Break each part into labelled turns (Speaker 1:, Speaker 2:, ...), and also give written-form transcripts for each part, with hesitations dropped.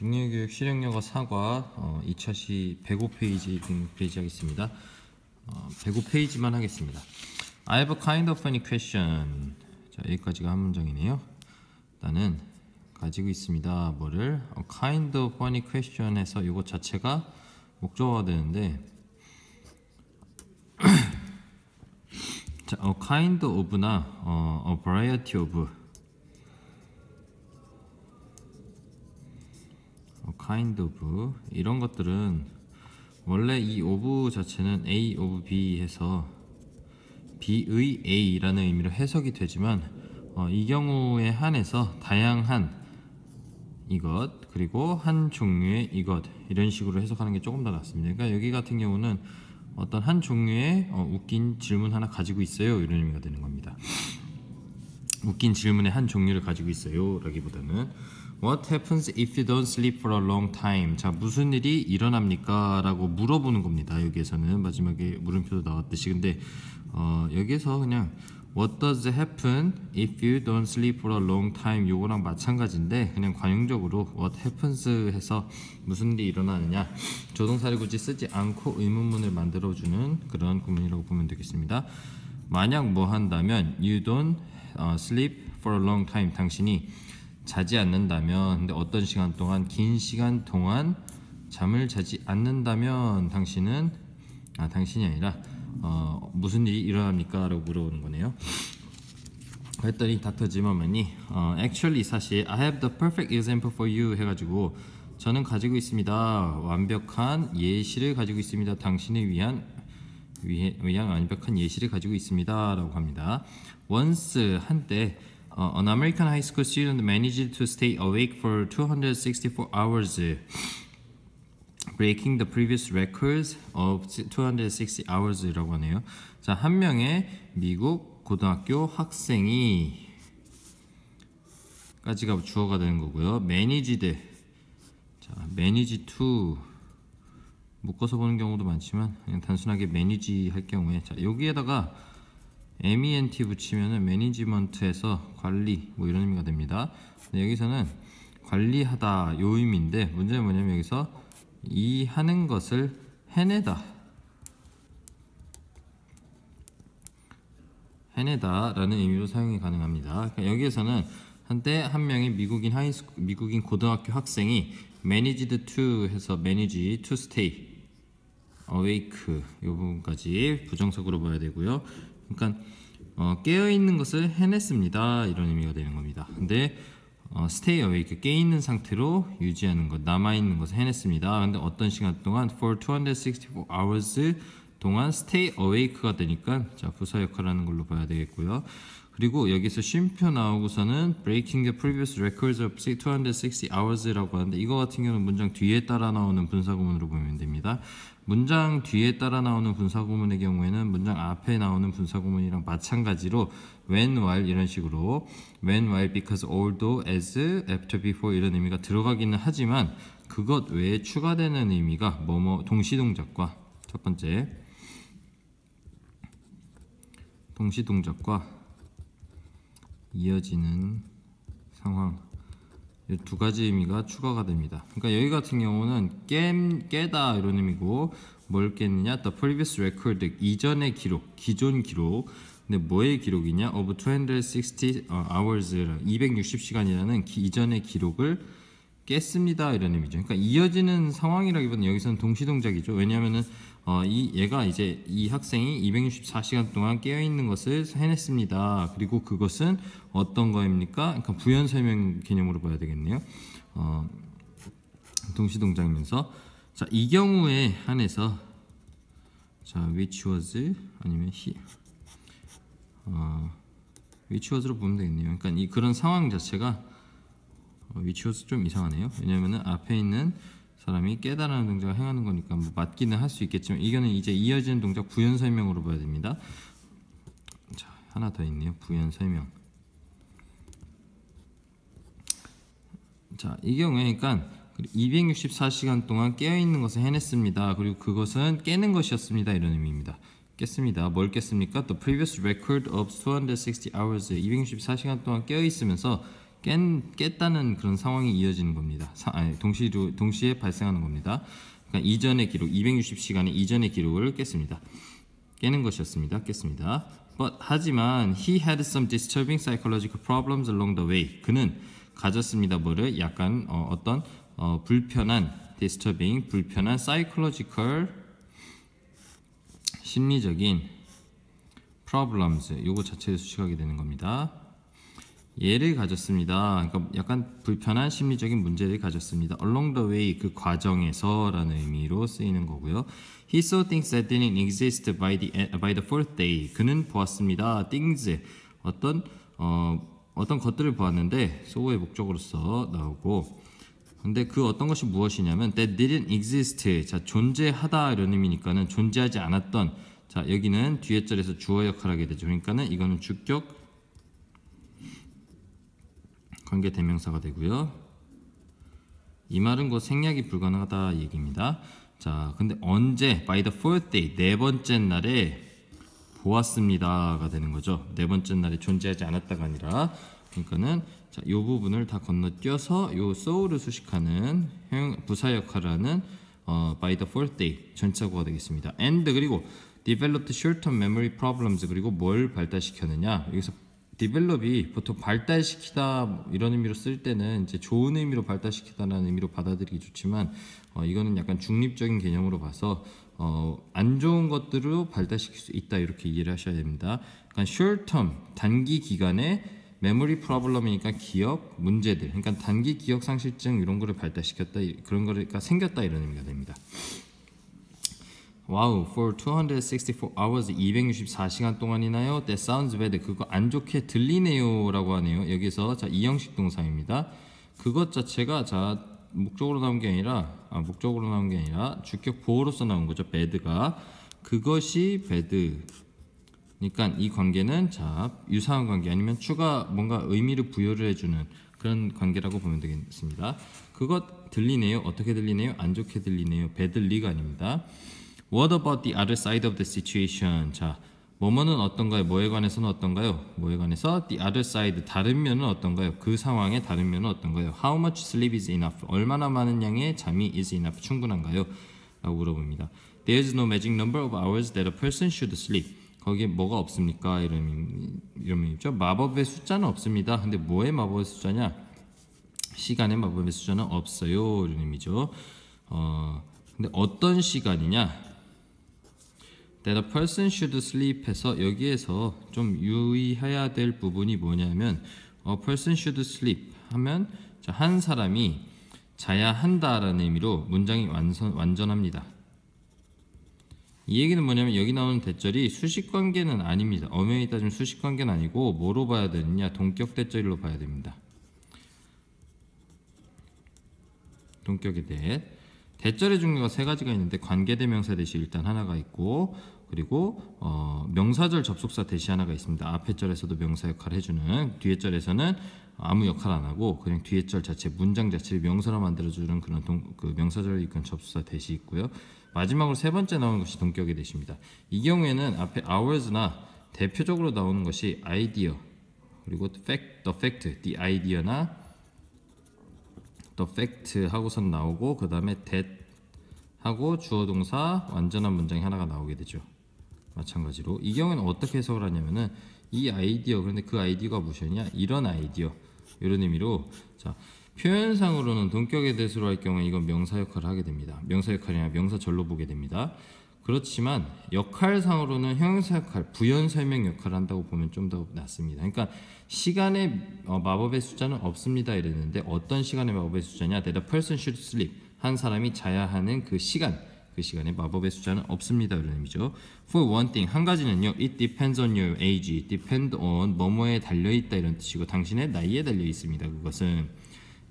Speaker 1: 국민교육 실용영어 사과 2차 시 105페이지 페이지 하겠습니다. 105페이지만 하겠습니다. I have a kind of funny question. 자, 여기까지가 한 문장이네요. 나는 가지고 있습니다. 뭐를? A kind of funny question 해서 이것 자체가 목적어가 되는데 자, a kind of나 a variety of kind of 이런 것들은 원래 이 of 자체는 A of B 해서 B의 A라는 의미로 해석이 되지만 이 경우에 한해서 다양한 이것 그리고 한 종류의 이것 이런 식으로 해석하는 게 조금 더 낫습니다. 그러니까 여기 같은 경우는 어떤 한 종류의 웃긴 질문 하나 가지고 있어요 이런 의미가 되는 겁니다. 웃긴 질문의 한 종류를 가지고 있어요 라기보다는 What happens if you don't sleep for a long time? 자, 무슨 일이 일어납니까? 라고 물어보는 겁니다. 여기에서는 마지막에 물음표도 나왔듯이. 근데 여기서 그냥 What does happen if you don't sleep for a long time? 요거랑 마찬가지인데 그냥 관용적으로 What happens 해서 무슨 일이 일어나느냐 조동사를 굳이 쓰지 않고 의문문을 만들어주는 그런 구문이라고 보면 되겠습니다. 만약 뭐 한다면 You don't sleep for a long time. 당신이 자지 않는다면 근데 어떤 시간 동안 긴 시간 동안 잠을 자지 않는다면 당신이 아니라 무슨 일이 일어납니까? 라고 물어보는 거네요. 그랬더니 닥터 지머맨이 actually 사실 I have the perfect example for you 해가지고 저는 가지고 있습니다. 완벽한 예시를 가지고 있습니다. 당신을 위한 완벽한 예시를 가지고 있습니다. 라고 합니다. once 한때 An American high school student managed to stay awake for 264 hours, breaking the previous records of 260 hours라고 하네요. 자, 한 명의 미국 고등학교 학생이 까지가 주어가 되는 거고요. managed, 자, manage to 묶어서 보는 경우도 많지만 그냥 단순하게 manage 할 경우에 자, 여기에다가 MENT 붙이면은 매니지먼트에서 관리 뭐 이런 의미가 됩니다. 근데 여기서는 관리하다 요 의미인데 문제는 뭐냐면 여기서 이 하는 것을 해내다라는 의미로 사용이 가능합니다. 그러니까 여기에서는 한때 한 명의 미국인 고등학교 학생이 managed to 해서 manage to stay awake 이 부분까지 부정석으로 봐야 되고요. 그러니까 깨어있는 것을 해냈습니다 이런 의미가 되는 겁니다. 근데 stay awake 깨있는 상태로 유지하는 것 남아있는 것을 해냈습니다. 근데 어떤 시간 동안 for 264 hours 동안 stay awake가 되니까 자 부사 역할하는 걸로 봐야 되겠고요. 그리고 여기서 쉼표 나오고서는 breaking the previous records of 260 hours라고 하는데 이거 같은 경우는 문장 뒤에 따라 나오는 분사구문으로 보면 됩니다. 문장 뒤에 따라 나오는 분사구문의 경우에는 문장 앞에 나오는 분사구문이랑 마찬가지로 when, while 이런 식으로 when, while, because, although, as, after, before 이런 의미가 들어가기는 하지만 그것 외에 추가되는 의미가 뭐뭐 동시동작과 첫 번째 동시동작과 이어지는 상황 이 두 가지 의미가 추가가 됩니다. 그러니까 여기 같은 경우는 깨다 이런 의미고 뭘 깼느냐? The previous record 이전의 기록, 기존 기록. 근데 뭐의 기록이냐? Of 260 hours 260시간이라는 이전의 기록을 깼습니다 이런 의미죠. 그러니까 이어지는 상황이라기보다는 여기서는 동시동작이죠. 왜냐하면은 얘가 이제 이 학생이 264시간 동안 깨어 있는 것을 해냈습니다. 그리고 그것은 어떤 거입니까? 그러니까 부연 설명 개념으로 봐야 되겠네요. 동시동작이면서 자, 이 경우에 한해서 자, which was 아니면 he which was로 보면 되겠네요. 그러니까 그런 상황 자체가 which was 좀 이상하네요. 왜냐면은 앞에 있는 사람이 깨달아는 동작을 행하는 거니까 뭐 맞기는 할 수 있겠지만 이거는 이제 이어지는 동작 부연 설명으로 봐야 됩니다. 자, 하나 더 있네요. 부연 설명. 자, 이 경우에 그러니까 264시간 동안 깨어 있는 것을 해냈습니다. 그리고 그것은 깨는 것이었습니다. 이런 의미입니다. 깼습니다. 뭘 깼습니까? The previous record of 260 hours 264시간 동안 깨어 있으면서 깼다는 그런 상황이 이어지는 겁니다. 동시에 발생하는 겁니다. 그러니까 이전의 기록 260시간의 이전의 기록을 깼습니다. 깨는 것이었습니다. 깼습니다. 하지만 he had some disturbing psychological problems along the way. 그는 가졌습니다. 뭐를 약간 어떤 불편한 psychological 심리적인 problems 요거 자체를 수식하게 되는 겁니다. 얘를 가졌습니다. 그러니까 약간 불편한 심리적인 문제를 가졌습니다. along the way 그 과정에서라는 의미로 쓰이는 거고요. He saw things that didn't exist by the fourth day. 그는 보았습니다. things 어떤 것들을 보았는데 saw의 목적으로서 나오고 근데 그 어떤 것이 무엇이냐면 that didn't exist. 자, 존재하다 이런 의미니까는 존재하지 않았던 자, 여기는 뒤에 절에서 주어 역할을 하게 되죠. 그러니까는 이거는 주격 관계 대명사가 되고요. 이 말은 곧 생략이 불가능하다 얘기입니다. 자, 근데 언제 by the fourth day 네 번째 날에 보았습니다가 되는 거죠. 네 번째 날에 존재하지 않았다가 아니라 그러니까는 자, 이 부분을 다 건너뛰어서 요 saw를 수식하는 부사 역할을 하는 by the fourth day 전치사구가 되겠습니다. and 그리고 developed short-term memory problems 그리고 뭘 발달시켰느냐 여기서 develop이 보통 발달시키다 이런 의미로 쓸 때는 이제 좋은 의미로 발달시키다라는 의미로 받아들이기 좋지만 이거는 약간 중립적인 개념으로 봐서 안 좋은 것들로 발달시킬 수 있다 이렇게 이해를 하셔야 됩니다. 그러니까 short term 단기 기간에 memory problem이니까 기억 문제들 그러니까 단기 기억 상실증 이런 거를 발달시켰다 그런 거가 그러니까 생겼다 이런 의미가 됩니다. 와우, for 264 hours 264시간 동안이나요? That sounds bad. 그거 안 좋게 들리네요 라고 하네요. 여기서 자 이형식 동사입니다. 그것 자체가 자 목적으로 나온 게 아니라 주격 보호로서 나온 거죠. bad가 그것이 bad. 그러니까 이 관계는 자 유사한 관계 아니면 추가 뭔가 의미를 부여를 해주는 그런 관계라고 보면 되겠습니다. 그것 들리네요. 어떻게 들리네요? 안 좋게 들리네요. badly가 아닙니다. What about the other side of the situation? 자, 뭐뭐는 어떤가요? 뭐에 관해서는 어떤가요? 뭐에 관해서 the other side 다른 면은 어떤가요? 그 상황의 다른 면은 어떤가요? How much sleep is enough? 얼마나 많은 양의 잠이 is enough? 충분한가요? 라고 물어봅니다. There is no magic number of hours that a person should sleep. 거기에 뭐가 없습니까? 이런 의미죠. 마법의 숫자는 없습니다. 근데 뭐의 마법의 숫자냐? 시간의 마법의 숫자는 없어요. 이런 의미죠. 근데 어떤 시간이냐? That a person should sleep 해서 여기에서 좀 유의해야 될 부분이 뭐냐면 a person should sleep 하면 한 사람이 자야 한다라는 의미로 문장이 완전합니다. 이 얘기는 뭐냐면 여기 나오는 대절이 수식관계는 아닙니다. 엄연히 따지면 수식관계는 아니고 뭐로 봐야 되느냐? 동격 대절로 봐야 됩니다. 동격의 대절의 종류가 세 가지가 있는데 관계대명사 대시 일단 하나가 있고 그리고 명사절 접속사 대시 하나가 있습니다. 앞에 절에서도 명사 역할을 해주는 뒤에 절에서는 아무 역할 안 하고 그냥 뒤에 절 자체 문장 자체를 명사로 만들어주는 그런 그 명사절을 이끈 접속사 대시 있고요. 마지막으로 세 번째 나오는 것이 동격의 대시입니다. 이 경우에는 앞에 hours나 대표적으로 나오는 것이 idea 그리고 the fact, the idea나 the fact 하고선 나오고 그 다음에 that 하고 주어 동사 완전한 문장이 하나가 나오게 되죠. 마찬가지로 이 경우에는 어떻게 해석을 하냐면은 이 아이디어 그런데 그 아이디어가 무엇이냐 이런 아이디어 이런 의미로 자 표현상으로는 동격의 대수로 할 경우에 이건 명사 역할을 하게 됩니다. 명사 역할이나 명사절로 보게 됩니다. 그렇지만 역할상으로는 형용사 역할, 부연 설명 역할을 한다고 보면 좀 더 낫습니다. 그러니까 시간의 마법의 숫자는 없습니다 이랬는데 어떤 시간의 마법의 숫자냐? That a person should sleep. 한 사람이 자야 하는 그 시간에 마법의 숫자는 없습니다 이런 의미죠. For one thing, 한 가지는요. It depends on your age. Depend on 뭐뭐에 달려있다 이런 뜻이고 당신의 나이에 달려있습니다. 그것은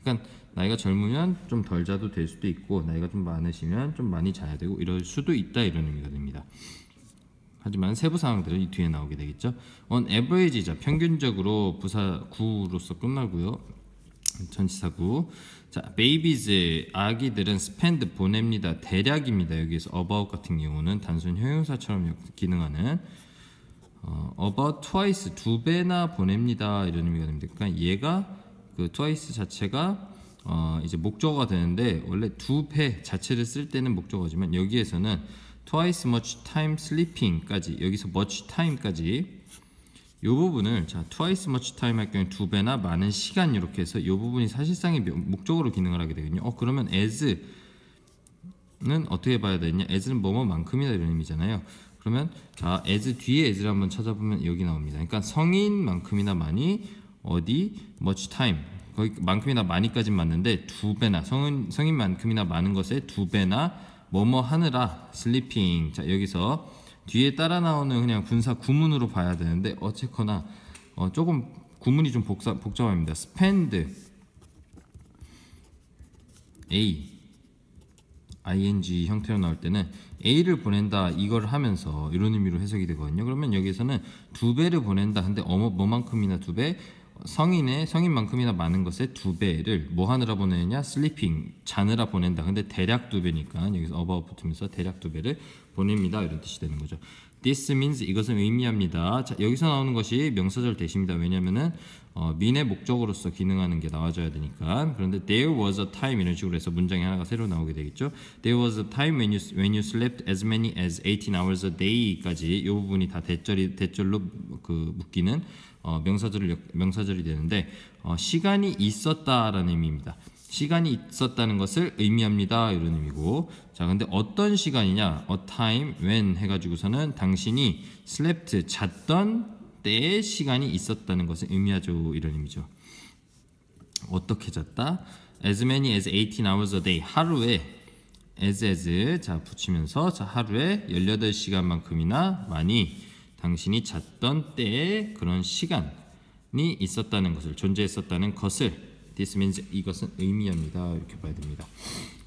Speaker 1: 그러니까 나이가 젊으면 좀 덜 자도 될 수도 있고 나이가 좀 많으시면 좀 많이 자야 되고 이럴 수도 있다 이런 의미가 됩니다. 하지만 세부 사항들은 이 뒤에 나오게 되겠죠. On average, 자 평균적으로 부사 구로서 끝나고요. 전치사구. 자, babies 아기들은 spend 보냅니다. 대략입니다. 여기서 about 같은 경우는 단순 형용사처럼 기능하는 about twice 두 배나 보냅니다 이런 의미가 됩니다. 그러니까 얘가 그 twice 자체가 이제 목적어가 되는데 원래 2배 자체를 쓸 때는 목적어지만 여기에서는 twice much time sleeping까지 여기서 much time까지 이 부분을 자 twice much time 할 경우에 2배나 많은 시간 이렇게 해서 이 부분이 사실상의 목적어로 기능을 하게 되거든요. 그러면 as는 어떻게 봐야 되냐? as는 뭐뭐만큼이다 이런 의미잖아요. 그러면 자 as 뒤에 as를 한번 찾아보면 여기 나옵니다. 그러니까 성인만큼이나 많이 어디 much time 거기 만큼이나 많이까지 맞는데 2배나 성인만큼이나 많은 것에 2배나 뭐뭐 하느라 sleeping. 자 여기서 뒤에 따라 나오는 그냥 분사 구문으로 봐야 되는데 어쨌거나 조금 구문이 좀 복잡합니다. spend ing 형태로 나올 때는 A를 보낸다 이걸 하면서 이런 의미로 해석이 되거든요. 그러면 여기서는 2배를 보낸다. 근데 뭐만큼이나 2배? 성인만큼이나 많은 것에 2배를 뭐 하느라 보내느냐? sleeping 자느라 보낸다. 근데 대략 2배니까 여기서 about 붙으면서 대략 2배를 보냅니다. 이런 뜻이 되는 거죠. This means 이것은 의미합니다. 자, 여기서 나오는 것이 명사절 대시입니다. 왜냐면은 민의 목적으로서 기능하는 게 나와줘야 되니까. 그런데 there was a time 이런 식으로 해서 문장이 하나가 새로 나오게 되겠죠. There was a time when you slept as many as 18 hours a day까지 이 부분이 다 대절로 그 묶이는 명사절이 되는데 시간이 있었다라는 의미입니다. 시간이 있었다는 것을 의미합니다. 이런 의미고. 자, 근데 어떤 시간이냐? A time when 해가지고서는 당신이 slept 잤던 때의 시간이 있었다는 것을 의미하죠. 이런 의미죠. 어떻게 잤다? As many as 18 hours a day. 하루에 as 자 붙이면서 자 하루에 18시간만큼이나 많이 당신이 잤던 때의 그런 시간이 있었다는 것을 존재했었다는 것을 This means 이것은 의미합니다. 이렇게 봐야 됩니다.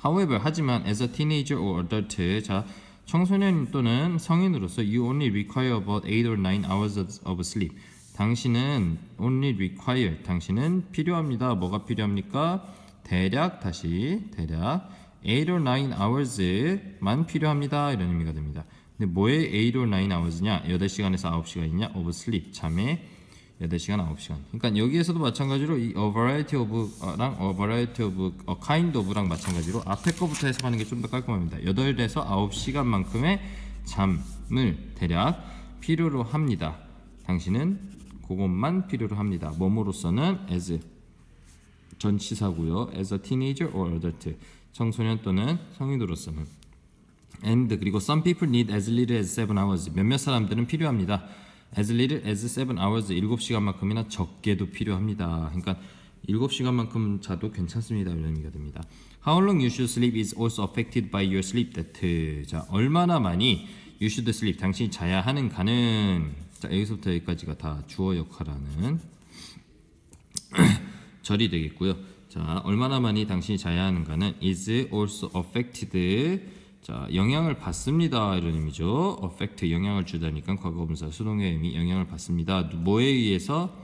Speaker 1: However, 하지만 as a teenager or adult, 자 청소년 또는 성인으로서 you only require about 8 or 9 hours of sleep. 당신은 only require, 당신은 필요합니다. 뭐가 필요합니까? 대략 8 or 9 hours만 필요합니다. 이런 의미가 됩니다. 근데 뭐에 8 or 9 hours냐? 8시간에서 9시간이냐? of sleep, 잠에 8시간, 9시간. 그러니까 여기에서도 마찬가지로 이 a variety of랑 a variety of, a kind of랑 마찬가지로 앞에 거부터 해석하는 게 좀 더 깔끔합니다. 8에서 9시간만큼의 잠을 대략 필요로 합니다. 당신은 그것만 필요로 합니다. 뭐뭐로서는 as 전치사고요. as a teenager or adult 청소년 또는 성인으로서는 and 그리고 some people need as little as 7 hours 몇몇 사람들은 필요합니다. as little as 7 hours 7시간만큼이나 적게도 필요합니다. 그러니까 7시간만큼 자도 괜찮습니다. 이런 의미가 됩니다. How long you should sleep is also affected by your sleep debt. 자, 얼마나 많이 you should sleep 당신이 자야 하는가는 자, 여기서부터 여기까지가 다 주어 역할하는 절이 되겠고요. 자, 얼마나 많이 당신이 자야 하는가는 is also affected 자, 영향을 받습니다. 이런 의미죠. affect 영향을 주다니까 과거분사 수동의 의미 영향을 받습니다. 뭐에 의해서?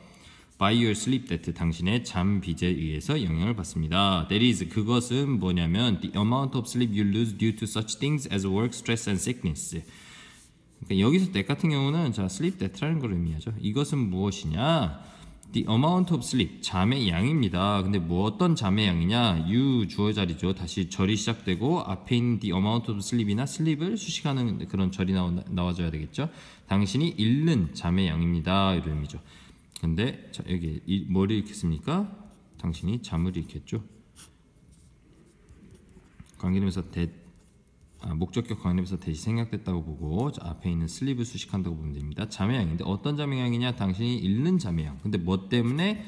Speaker 1: by your sleep debt 당신의 잠 빚에 의해서 영향을 받습니다. That is 그것은 뭐냐면 the amount of sleep you lose due to such things as work, stress and sickness. 그러니까 여기서 debt 같은 경우는 자 sleep debt라는 걸 의미하죠. 이것은 무엇이냐? The amount of sleep 잠의 양입니다. 근데 뭐 어떤 잠의 양이냐? you 주어 자리죠. 다시 절이 시작되고 앞에 있는 the amount of sleep이나 sleep을 수식하는 그런 절이 나와줘야 되겠죠. 당신이 잃는 잠의 양입니다. 이런 의미죠. 근데 자 여기 뭐를 읽겠습니까? 당신이 잠을 잃겠죠. 관계대명사 목적격 관계대명사 대시 생략됐다고 보고 자, 앞에 있는 sleep을 수식한다고 보면 됩니다. 잠의 양인데 어떤 잠의 양이냐? 당신이 잃는 잠의 양. 근데 뭐 때문에?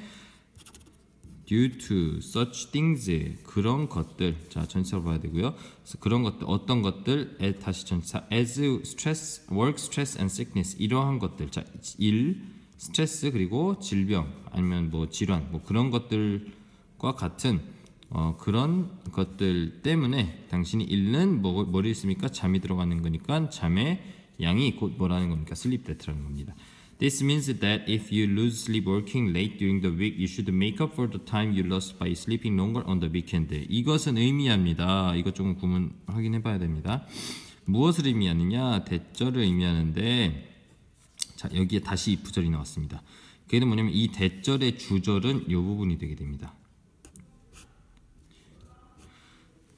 Speaker 1: due to such things 그런 것들 자 전치사로 봐야 되고요. 그래서 그런 것들 어떤 것들 다시 전치사 as stress, work, stress and sickness 이러한 것들 자 일 스트레스 그리고 질병 아니면 뭐 질환 뭐 그런 것들과 같은 그런 것들 때문에 당신이 잃는 뭐를 있습니까? 잠이 들어가는 거니까 잠의 양이 곧 뭐라는 겁니까? sleep debt라는 겁니다. This means that if you lose sleep working late during the week, you should make up for the time you lost by sleeping longer on the weekend. 이것은 의미합니다. 이것 조금 구문 확인해봐야 됩니다. 무엇을 의미하느냐? 대절을 의미하는데 자 여기에 다시 부절이 나왔습니다. 그게 뭐냐면 이 대절의 주절은 이 부분이 되게 됩니다.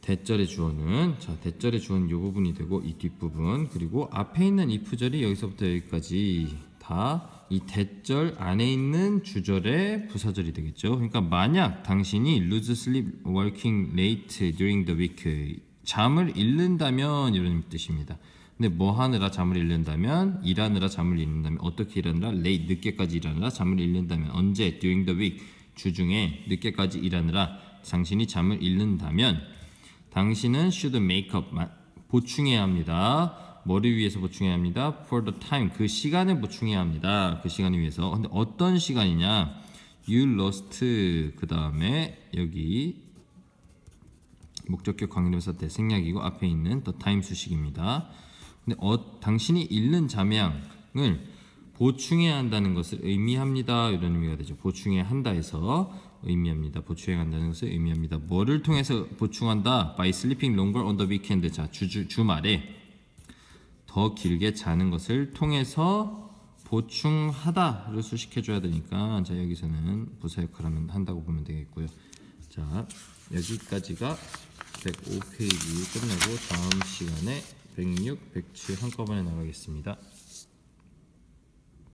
Speaker 1: 대절의 주어는 대절의 주어는 이 부분이 되고 이 뒷부분, 그리고 앞에 있는 if절이 여기서부터 여기까지 다 이 대절 안에 있는 주절의 부사절이 되겠죠. 그러니까 만약 당신이 lose sleep working late during the week, 잠을 잃는다면 이런 뜻입니다. 근데 뭐 하느라 잠을 잃는다면, 일하느라 잠을 잃는다면, 어떻게 일하느라, late 늦게까지 일하느라 잠을 잃는다면, 언제 during the week 주중에 늦게까지 일하느라 당신이 잠을 잃는다면 당신은 should make up 보충해야 합니다. 뭐를 위해서 보충해야 합니다? For the time 그 시간을 보충해야 합니다. 그 시간을 위해서. 근데 어떤 시간이냐? You lost 그 다음에 여기 목적격 관계대명사 대생략이고 앞에 있는 the time 수식입니다. 근데 당신이 잃는 잠양을 보충해야 한다는 것을 의미합니다. 이런 의미가 되죠. 보충해야 한다 해서 의미합니다. 보충해야 한다는 것을 의미합니다. 뭐를 통해서 보충한다? By sleeping longer on the weekend. 자, 주말에 더 길게 자는 것을 통해서 보충하다를 수식해줘야 되니까, 자 여기서는 부사 역할을 한다고 보면 되겠고요. 자 여기까지가 105페이지 끝내고 다음 시간에 106, 107 한꺼번에 나가겠습니다.